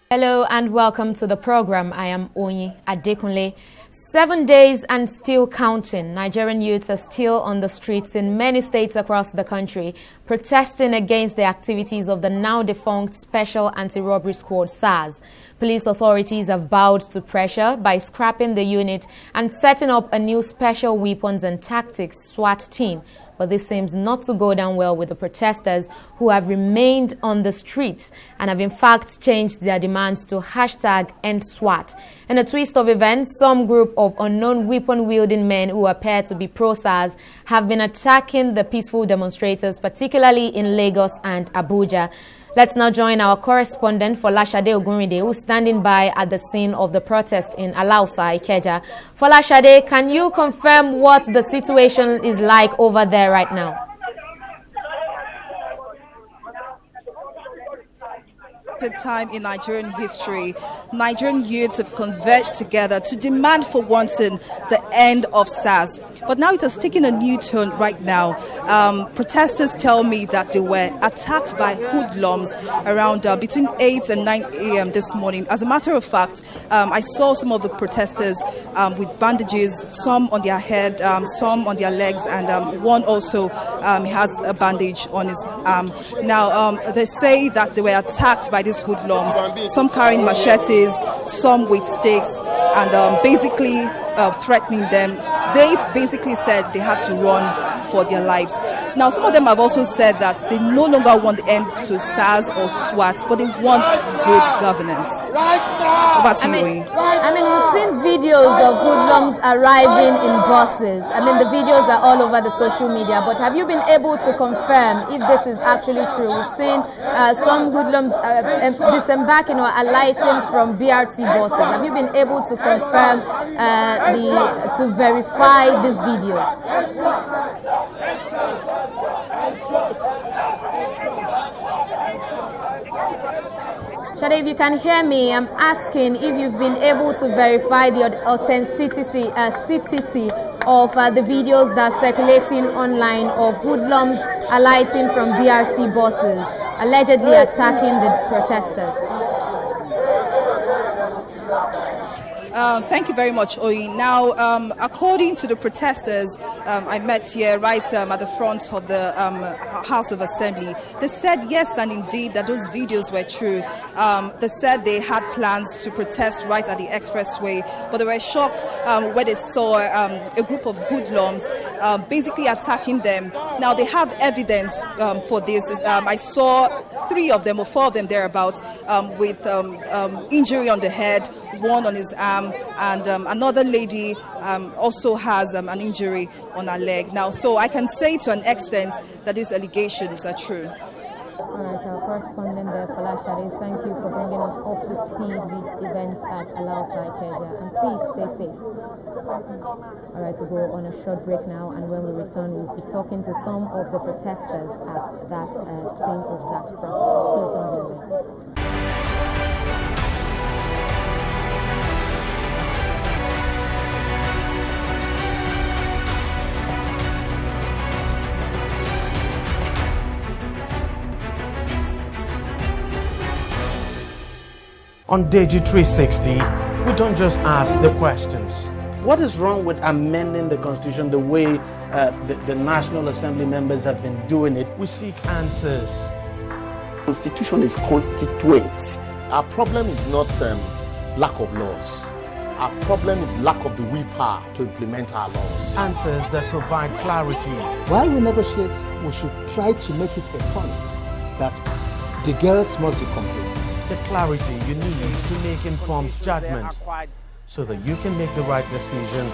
Hello and welcome to the program. I am Onyi Adekunle. 7 days and still counting. Nigerian youths are still on the streets in many states across the country, protesting against the activities of the now defunct Special Anti-Robbery Squad, SARS. Police authorities have bowed to pressure by scrapping the unit and setting up a new Special Weapons and Tactics SWAT team. But this seems not to go down well with the protesters who have remained on the streets and have in fact changed their demands to #EndSWAT. In a twist of events, some group of unknown weapon-wielding men who appear to be pro-SARS have been attacking the peaceful demonstrators, particularly in Lagos and Abuja. Let's now join our correspondent Folashade Ogunride, who's standing by at the scene of the protest in Alausa, Ikeja. Folashade, can you confirm what the situation is like over there right now? Time in Nigerian history, Nigerian youths have converged together to demand, for one thing, the end of SARS. But now it has taken a new turn right now. Protesters tell me that they were attacked by hoodlums around between 8 and 9 a.m. this morning. As a matter of fact, I saw some of the protesters with bandages, some on their head, some on their legs, and one also has a bandage on his arm. Now, they say that they were attacked by these hoodlums, some carrying machetes, some with sticks, and basically threatening them. They basically said they had to run for their lives. Now, some of them have also said that they no longer want the end to SARS or SWAT, but they want good governance. Over to you. We've seen videos of hoodlums arriving in buses. The videos are all over the social media, but have you been able to confirm if this is actually true? We've seen some hoodlums disembarking or alighting from BRT buses. Have you been able to confirm to verify these videos? Shade, if you can hear me, I'm asking if you've been able to verify the authenticity of the videos that are circulating online of hoodlums alighting from BRT buses, allegedly attacking the protesters. Thank you very much, Oyi. Now, according to the protesters I met here right at the front of the House of Assembly, they said yes and indeed that those videos were true. They said they had plans to protest right at the expressway, but they were shocked when they saw a group of hoodlums basically attacking them. Now, they have evidence for this. I saw 3 of them or 4 of them thereabouts with injury on the head, one on his arm, and another lady also has an injury on her leg. Now, so I can say to an extent that these allegations are true. All right, our correspondent there, Folashade, thank you for bringing us up to speed with events at Alausa, Ikeja, and please stay safe. All right, we'll go on a short break now, and when we return, we'll be talking to some of the protesters at that scene of that protest. Please don't go away. On Digi 360, we don't just ask the questions. What is wrong with amending the Constitution the way the National Assembly members have been doing it? We seek answers. The Constitution is constituent. Our problem is not lack of laws. Our problem is lack of the willpower to implement our laws. Answers that provide clarity. While we negotiate, we should try to make it a point that the girls must be complete. The clarity you need to make informed judgment so that you can make the right decision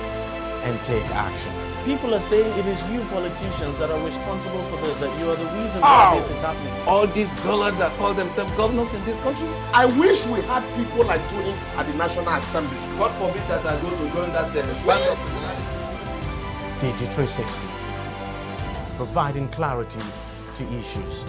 and take action. People are saying it is you politicians that are responsible for this, that you are the reason why this is happening. All these dullards that call themselves governors in this country? I wish we had people like Tony at the National Assembly. God forbid that I go to join that band. Digi 360, providing clarity to issues.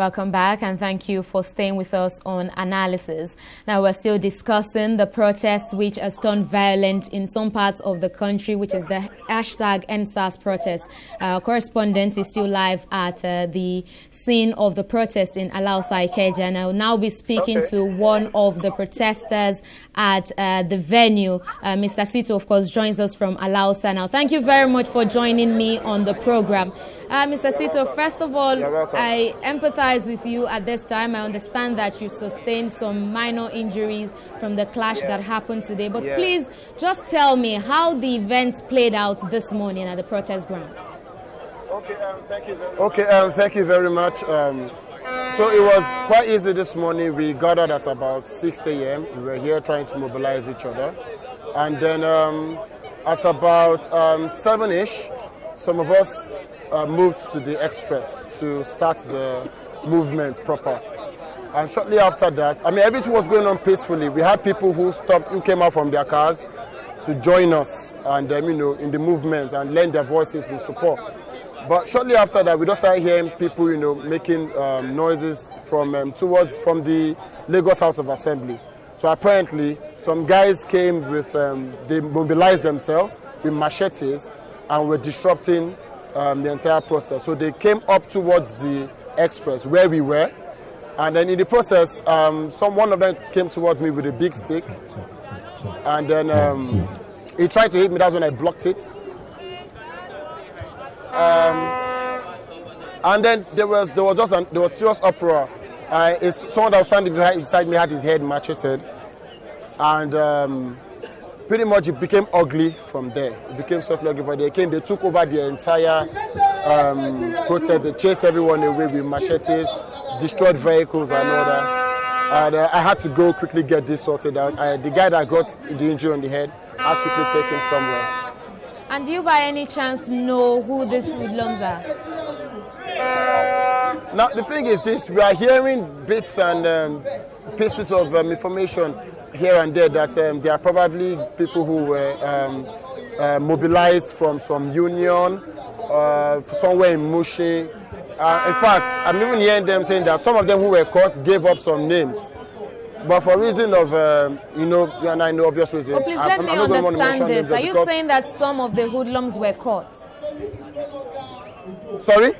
Welcome back, and thank you for staying with us on Analysis. Now, we're still discussing the protest which has turned violent in some parts of the country, which is the hashtag #EndSARS protest. Our correspondent is still live at the scene of the protest in Alausa, Ikeja, and I will now be speaking to one of the protesters at the venue. Mr. Sito, of course, joins us from Alausa. Now, thank you very much for joining me on the program. Mr. Sito, first of all, I empathize with you at this time. I understand that you sustained some minor injuries from the clash that happened today. But please just tell me how the event played out this morning at the protest ground. Thank you very much. So it was quite easy this morning. We gathered at about 6 a.m. We were here trying to mobilize each other. And then at about 7-ish, some of us moved to the express to start the movement proper. And shortly after that, everything was going on peacefully. We had people who came out from their cars to join us and in the movement and lend their voices in support. But shortly after that, we just started hearing people, making noises from the Lagos House of Assembly. So apparently, some guys came with, they mobilized themselves with machetes and were disrupting the entire process. So they came up towards the express where we were, and then in the process, one of them came towards me with a big stick, and then he tried to hit me. That's when I blocked it. And then there was serious uproar. Someone that was standing beside me had his head macheted, and pretty much it became ugly from there. It became so ugly. But they took over the entire protest. They chased everyone away with machetes, destroyed vehicles and all that. And I had to go quickly get this sorted out. The guy that got the injury on the head, I had to quickly take him somewhere. And do you by any chance know who these hoodlums are? Now, the thing is this, we are hearing bits and pieces of information here and there that they are probably people who were mobilized from some union, somewhere in Mushi. In fact, I'm even hearing them saying that some of them who were caught gave up some names. But for reason of, you and I know obvious reasons. Oh, please let me understand this. Are you saying that some of the hoodlums were caught? Sorry?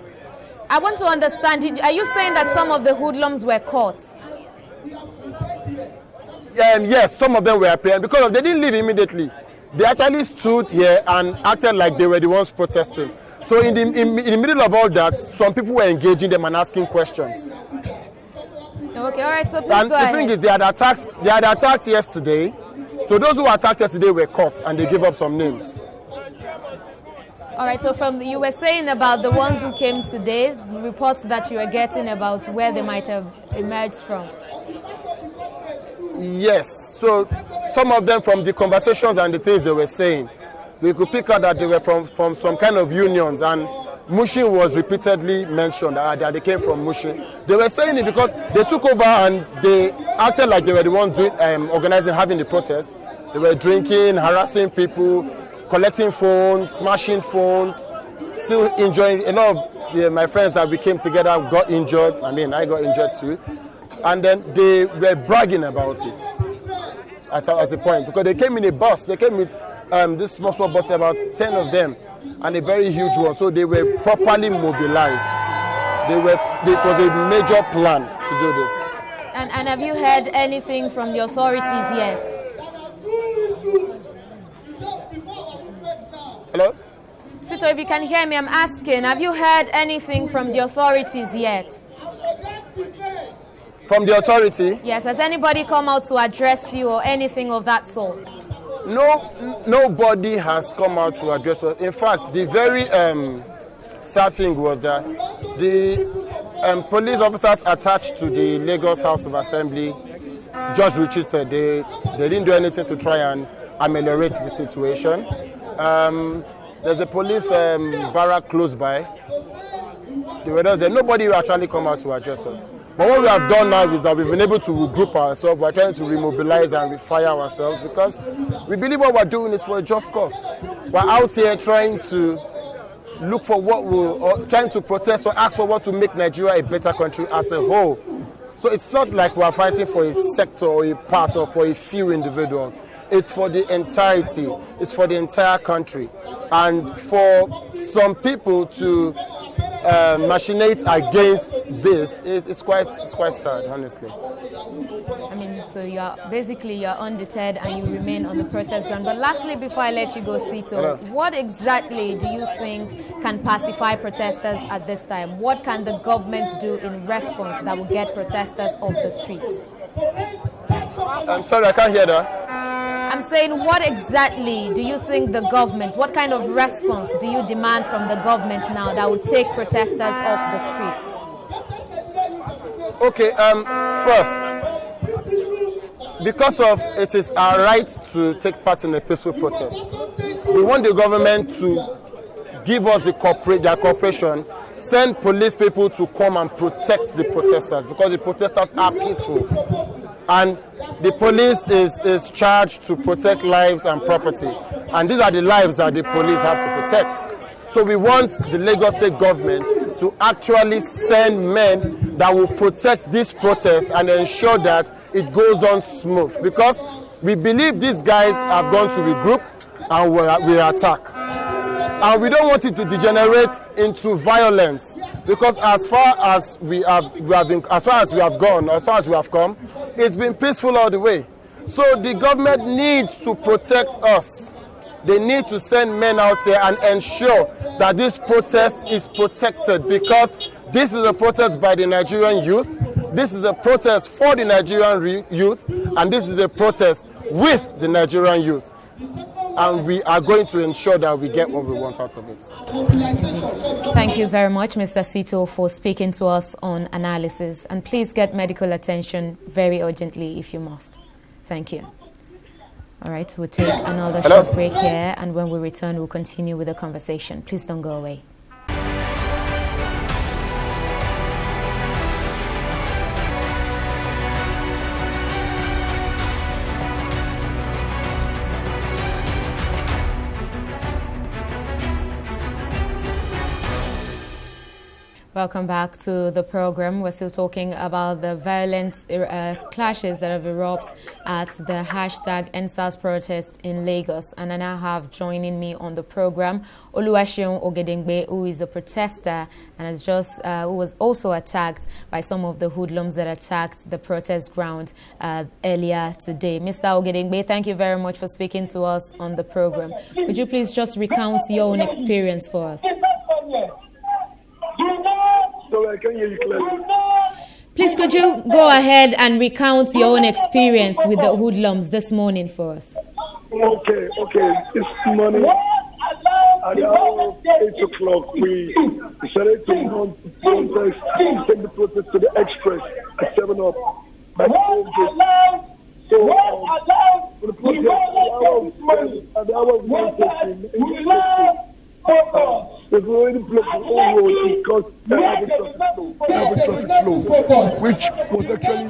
I want to understand. Are you saying that some of the hoodlums were caught? Yes, some of them were apprehended because they didn't leave immediately. They actually stood here and acted like they were the ones protesting. So in the middle of all that, some people were engaging them and asking questions. Okay, all right, so please and go the ahead. thing is, they had attacked yesterday. So those who attacked yesterday were caught and they gave up some names. All right, so you were saying about the ones who came today, reports that you were getting about where they might have emerged from. Yes, so some of them from the conversations and the things they were saying, we could pick out that they were from some kind of unions, and Mushi was repeatedly mentioned, that they came from Mushi. They were saying it because they took over and they acted like they were the ones organizing, having the protest. They were drinking, harassing people, collecting phones, smashing phones, still enjoying. A lot of my friends that we came together got injured. I got injured too. And then they were bragging about it at a point because they came in a bus. They came with this small bus, about 10 of them, and a very huge one. So they were properly mobilized. It was a major plan to do this. And have you heard anything from the authorities yet? Hello? Sito, if you can hear me, I'm asking, have you heard anything from the authorities yet? From the authority? Yes, has anybody come out to address you or anything of that sort? No, nobody has come out to address us. In fact, the very sad thing was that the police officers attached to the Lagos House of Assembly, Judge Richard said they didn't do anything to try and ameliorate the situation. There's a police barrack close by. They were just there. Nobody will actually come out to address us. But what we have done now is that we've been able to regroup ourselves. We're trying to remobilize and refire ourselves because we believe what we're doing is for a just cause. We're out here trying to look for what will, or trying to protest or ask for what to make Nigeria a better country as a whole. So it's not like we're fighting for a sector or a part or for a few individuals. It's for the entirety. It's for the entire country. And for some people to machinate against this, it's quite sad, honestly. I mean, so you're undeterred and you remain on the protest ground. But lastly, before I let you go, Sito, what exactly do you think can pacify protesters at this time? What can the government do in response that will get protesters off the streets? I'm sorry, I can't hear that. I'm saying, what exactly do you think the government, what kind of response do you demand from the government now that will take protesters off the streets? Okay, first, because of it is our right to take part in a peaceful protest, we want the government to give us their cooperation, send police people to come and protect the protesters, because the protesters are peaceful. And the police is charged to protect lives and property. And these are the lives that the police have to protect. So we want the Lagos State government to actually send men that will protect this protest and ensure that it goes on smooth. Because we believe these guys have gone to regroup and will attack. And we don't want it to degenerate into violence. Because as far as we have come, it's been peaceful all the way. So the government needs to protect us. They need to send men out there and ensure that this protest is protected, because this is a protest by the Nigerian youth, this is a protest for the Nigerian youth, and this is a protest with the Nigerian youth. And we are going to ensure that we get what we want out of it. Thank you very much, Mr. Sito, for speaking to us on analysis. And please get medical attention very urgently if you must. Thank you. All right, we'll take another short break here, and when we return, we'll continue with the conversation. Please don't go away. Welcome back to the program. We're still talking about the violent clashes that have erupted at the hashtag #EndSARS protest in Lagos. And I now have joining me on the program Oluwaseun Ogedengbe, who is a protester and who was also attacked by some of the hoodlums that attacked the protest ground earlier today. Mr. Ogedengbe, thank you very much for speaking to us on the program. Could you please just recount your own experience for us? So I can hear you clearly. Please, could you go ahead and recount your own experience with the hoodlums this morning for us? Okay. This morning at around 8 o'clock, we decided to run the protest, take the protest to the express at 7 up by the old gate. So, for the protest, at the hour of 9:30, they've already blocked the whole road because the average traffic flow, which was actually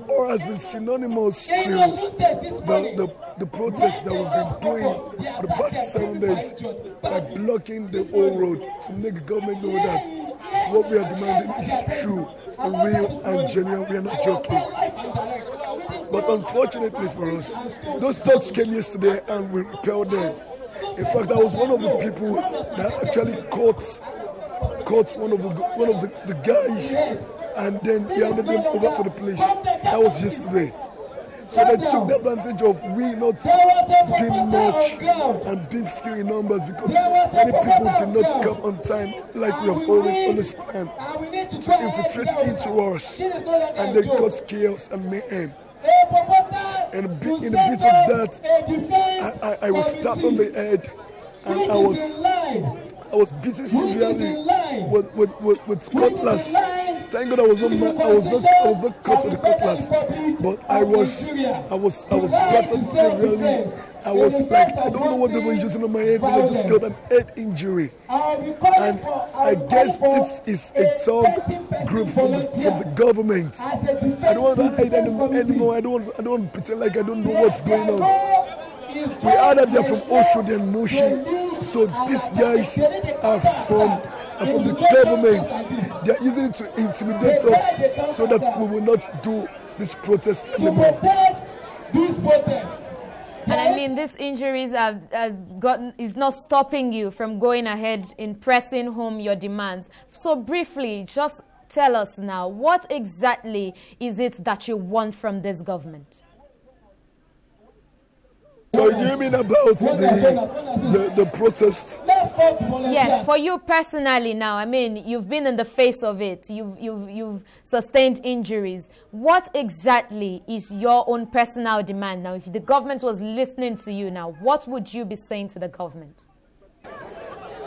or has been synonymous to the protests that we've been doing for the past 7 days, by blocking the whole road to make the government know that what we are demanding is true and real and genuine. We are not joking. But unfortunately for us, those thugs came yesterday and we repelled them. In fact, I was one of the people that actually caught one of the guys, and then he handed them over to the police. That was yesterday. So they took the advantage of we not doing much and being few in numbers, because many people did not come on time like we have always planned to infiltrate into us, and they cause chaos and mayhem. And in a bit of that, I was stabbed on the head, and I was beaten severely with cutlass. Thank God I was not cut with the cutlass, but I was battered severely. I was like, I don't know what they were using on my head, but I just got an head injury. And I guess this is a thug group from the government. I don't want to hide anymore. I don't want to pretend like I don't know what's going on. We heard that they're from Oshodi and Moshi. So these guys are from the government. They're using it to intimidate us so that we will not do this protest anymore. And I mean, these injuries is not stopping you from going ahead in pressing home your demands. So briefly, just tell us now, what exactly is it that you want from this government? So you mean about the protest? Yes, for you personally now. I mean, you've been in the face of it. You've sustained injuries. What exactly is your own personal demand now? If the government was listening to you now, what would you be saying to the government?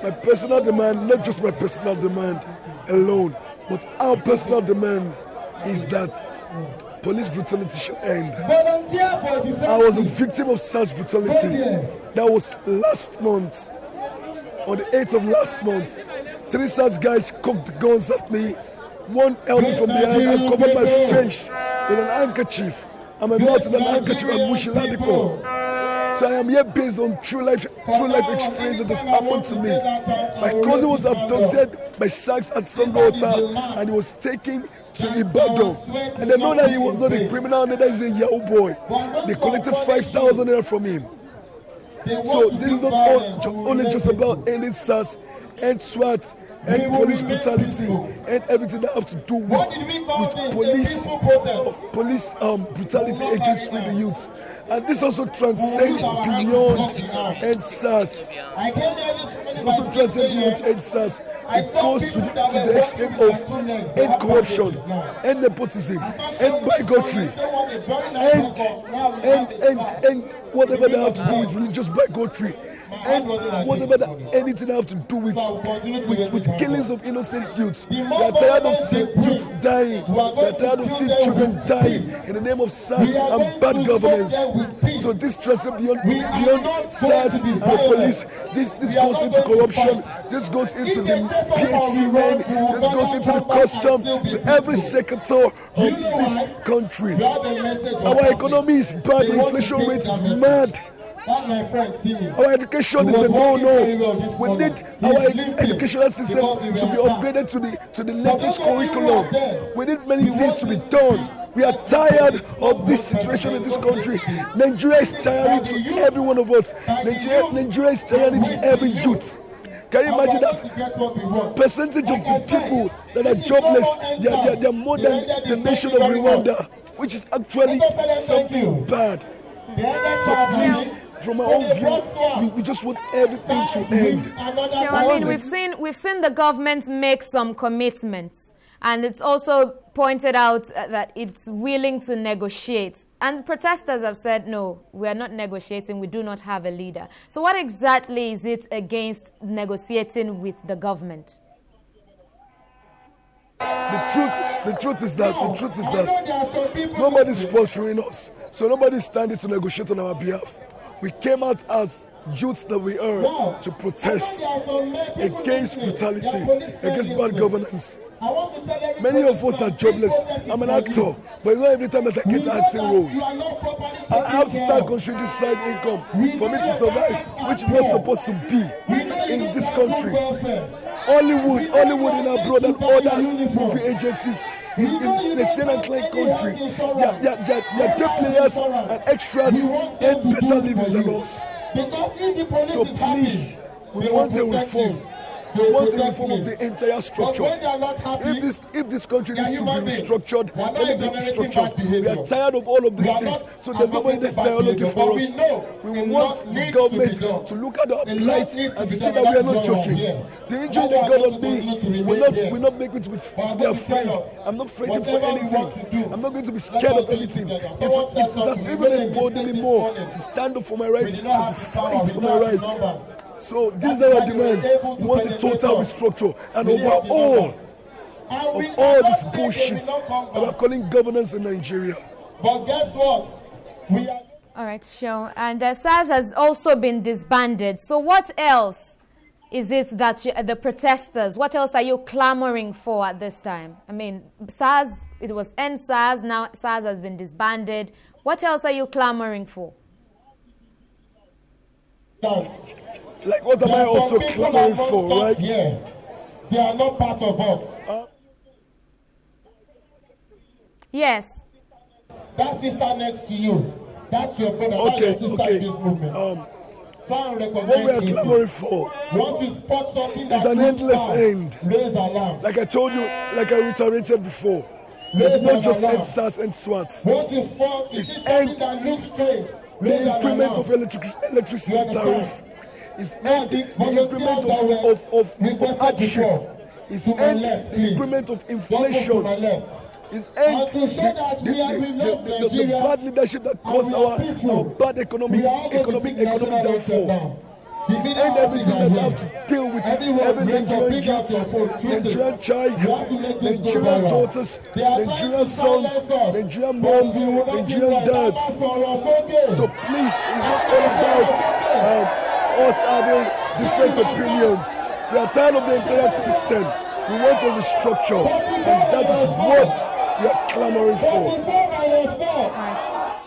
My personal demand, not just my personal demand alone, but our personal demand is that police brutality should end. I was a victim of such brutality. That was last month, on the 8th of last month. 3 such guys cocked guns at me. One held me from behind and covered my face with an handkerchief. And my mouth with an handkerchief and mushiladiko. So I am here based on true life experience that has happened to me. My cousin was abducted by sharks at Sunwater and he was taken to Ibadan. And they know that he was not a criminal, that he's a Yahoo boy. They collected 5,000 naira from him. So this is not only just about ending SARS and SWAT and police brutality and everything that have to do with police brutality against the youth. And this also transcends beyond NSAS. It also transcends beyond NSAS. It goes to the extent of end corruption, end nepotism, end bigotry, and whatever they have to do with religious bigotry, and whatever anything they have to do with killings of innocent youths. They are tired of seeing youths dying. They are tired of seeing children dying in the name of SARS and bad governance. So this transcends beyond SARS and the police. This goes into corruption. This goes into the PHC men. This goes into the custom, to every sector of this country. Our economy is bad. The inflation rate is mad. Our education is a no-no. We need our educational system to be upgraded to the latest curriculum. We need many things to be done. We are tired of this situation in this country. Nigeria is tiring to every one of us. Nigeria is tiring to every youth. Can you imagine that percentage of the people that are jobless, they are more than the nation of Rwanda, which is actually something bad. So please, from our own view, we just want everything to end. Sure, I mean, we've seen the government make some commitments, and it's also pointed out that it's willing to negotiate. And protesters have said, no, we are not negotiating, we do not have a leader. So what exactly is it against negotiating with the government? The truth is that nobody's pursuing us. So nobody's standing to negotiate on our behalf. We came out as youth that we are to protest against brutality, against bad governance. Many of us are jobless. I'm an actor, but not every time that I get an acting role, I have to start contributing side income for me to survive, which is not supposed to be in this country. Hollywood in abroad and other movie agencies in the same and client country, their day players and extras and better living than us. So please, we want a reform. We want a reform of the entire structure. If this country needs to be restructured, let it be restructured. We are tired of all of these things, so there's nobody that's dialogue for us. We want the government to look at our plight and to see that we are not joking. The injury they got on me will not make me to be afraid. I'm not afraid for anything. I'm not going to be scared of anything. It's even emboldened me more to stand up for my rights and to fight for my rights. So these are our demands. We want a total restructure and overall of all this bullshit that are calling governance in Nigeria. But guess what? All right, sure. And SARS has also been disbanded. So what else is it that the protesters, what else are you clamoring for at this time? I mean, SARS, it was NSARS, now SARS has been disbanded. What else are you clamoring for? Like, what am I also clamoring for, right? Here. They are not part of us. Yes. That sister next to you, that's your brother, that's your sister in this movement. What we are clamoring for once you spot something is an endless end. Raise alarm. Like I told you, like I reiterated before, it's not just NSAS and SWAT. Once you fall, you see something that looks strange. The increment of electricity tariff is the increment of hardship. It's the increment of inflation. It's the bad leadership that caused our bad economic downfall. It's everything that I have to deal with every Nigerian youth, Nigerian child, Nigerian daughters, Nigerian sons, Nigerian moms, Nigerian dads. So please, it's not all about us having different opinions. We are tired of the entire system. We want a restructure, and that is what we are clamoring for.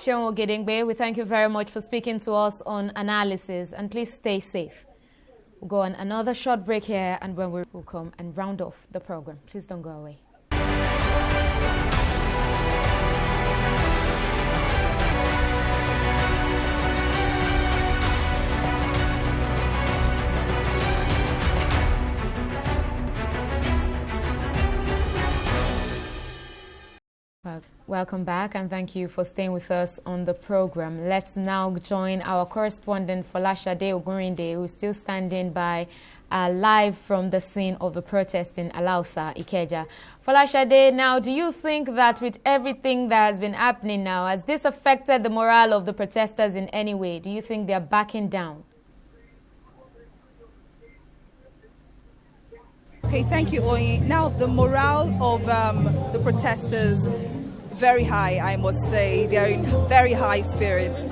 Sean Ogedengbe, we thank you very much for speaking to us on analysis, and please stay safe. We'll go on another short break here, and when we will come and round off the program. Please don't go away. Welcome back, and thank you for staying with us on the program. Let's now join our correspondent Folashade Ogunrinde, who is still standing by live from the scene of the protest in Alausa, Ikeja. Folashade, now, do you think that with everything that has been happening now, has this affected the morale of the protesters in any way? Do you think they are backing down? Okay, thank you, Oyi. Now, the morale of the protesters, very high, I must say. They are in very high spirits.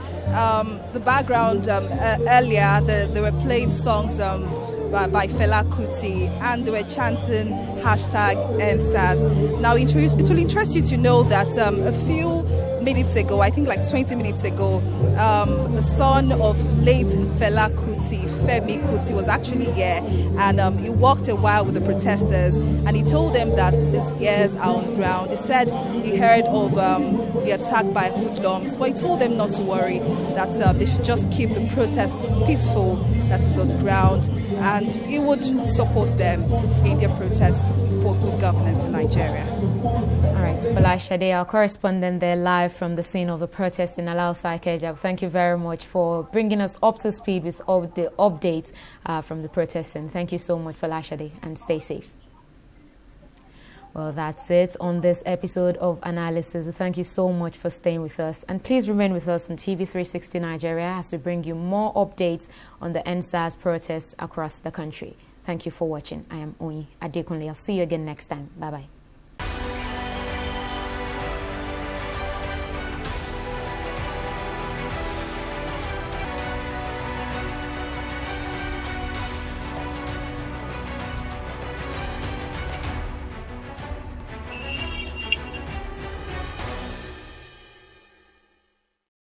The background earlier, they were playing songs by Fela Kuti, and they were chanting #EndSARS. Now, it will interest you to know that a few minutes ago, I think like 20 minutes ago, the son of late Fela Kuti, Femi Kuti, was actually here, and he walked a while with the protesters, and he told them that his ears are on ground. He said he heard of the attack by Hoodlums, but he told them not to worry, that they should just keep the protest peaceful, that is on the ground, and he would support them in their protest for good governance in Nigeria. All right, Folashade, our correspondent there live from the scene of the protest in Alausa, Ikeja. Thank you very much for bringing us up to speed with all the updates from the protest, and thank you so much, Folashade, and stay safe. Well, that's it on this episode of Analysis. We thank you so much for staying with us, and please remain with us on TV360 Nigeria as we bring you more updates on the NSAS protests across the country. Thank you for watching. I am Oyi Adekunle. I'll see you again next time. Bye-bye.